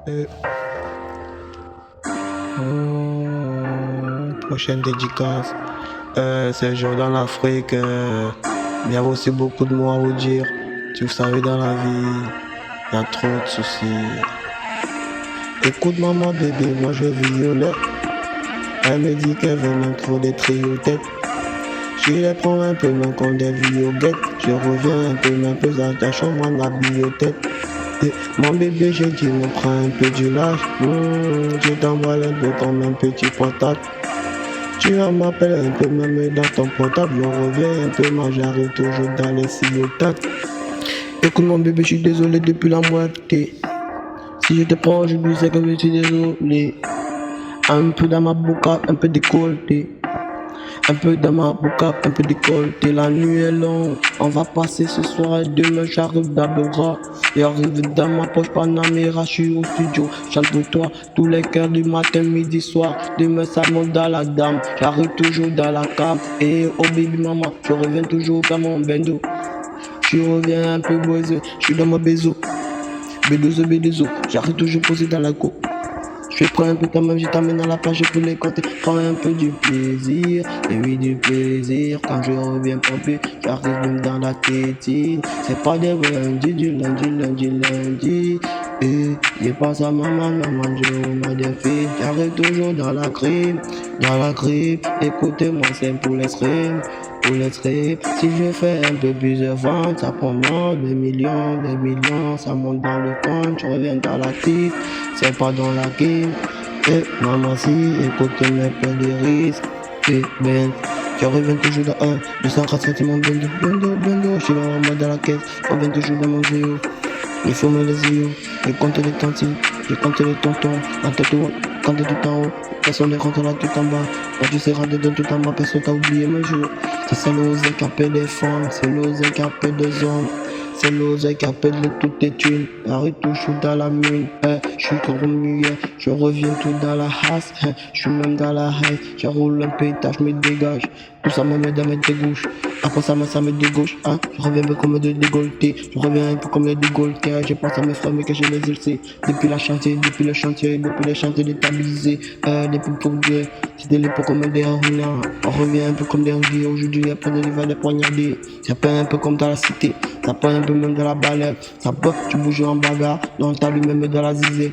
Euh, Prochaine dédicace. C'est jour dans l'Afrique. Il y a aussi beaucoup de mots à vous dire. Si vous savez, dans la vie, il y a trop de soucis. Écoute maman bébé, moi je vis violet. Elle me dit qu'elle veut même trop des trios tête. Je les prends un peu même comme des violettes. Je reviens un peu même peu à ta chambre en bibliothèque. Et mon bébé, j'ai dit, me prends un peu du lâche. Je t'emballe un peu comme un petit portable. Tu m'appelles un peu même dans ton portable. Je reviens un peu, moi j'arrive toujours dans les silhotates. Écoute mon bébé, je suis désolé depuis la moitié. Si je te prends, je dis que je suis désolé. Un peu dans ma bouca, un peu décolleté. Un peu dans ma bouca, un peu décolleté. La nuit est longue, on va passer ce soir et demain j'arrive d'Abora. Et arrive dans ma poche Panamera, je suis au studio. Chante pour toi tous les cœurs du matin, midi, soir. Demain ça monte dans la dame, j'arrive toujours dans la cave. Et oh baby maman, je reviens toujours dans mon bendo. Je reviens un peu boisé, je suis dans ma bézo. B2O, j'arrive toujours posé dans la go. Je prends un peu ta main, je t'amène à la plage pour les compter. Prends un peu du plaisir, et oui du plaisir. Quand je reviens pomper, j'arrive même dans la tétine. C'est pas des lundis, du lundi. Et j'ai pas ça maman, je m'a des filles. J'arrive toujours dans la crime. Écoutez-moi, c'est pour les streams. Si je fais un peu plus de ventes, ça prend moins des millions, ça monte dans le compte, je reviens dans la tête, c'est pas dans la game. Et maman si, écoutez mes pleins de risques. Et ben, je reviens toujours dans 240 centimes, bendo, je suis dans la mode de la caisse, je reviens toujours dans mon zéro. Il faut me les yeux, je compte les tantines, je compte les tontons, la tête quand t'es tout en haut, personne ne rentre là tout en bas. Quand tu seras dedans tout en bas, personne t'a oublié mon jeu. C'est l'oseille qui appelle des femmes, c'est l'oseille qui appelle des hommes. C'est l'oseille qui appelle de toutes tes thunes. Arrête toujours dans la mine, je suis trop muet, je reviens tout dans la hasse, je suis même dans la haine. Je roule un pétage, je me dégage, tout ça me met dans mes dégouches. Après ça me dégauche, je reviens un peu comme des décolletés, je reviens un peu comme les décolletés, je pense à mes frères mais que je les ai. Depuis le chantier déstabilisé, depuis pour Dieu, c'était l'époque comme des ruinants. On revient un peu comme des ruinants, aujourd'hui après de l'hiver des poignardés. Ça peut un peu comme dans la cité, ça peut un peu même dans la balade, ça peut, tu bouges en bagarre, dans le talus même dans la zizée.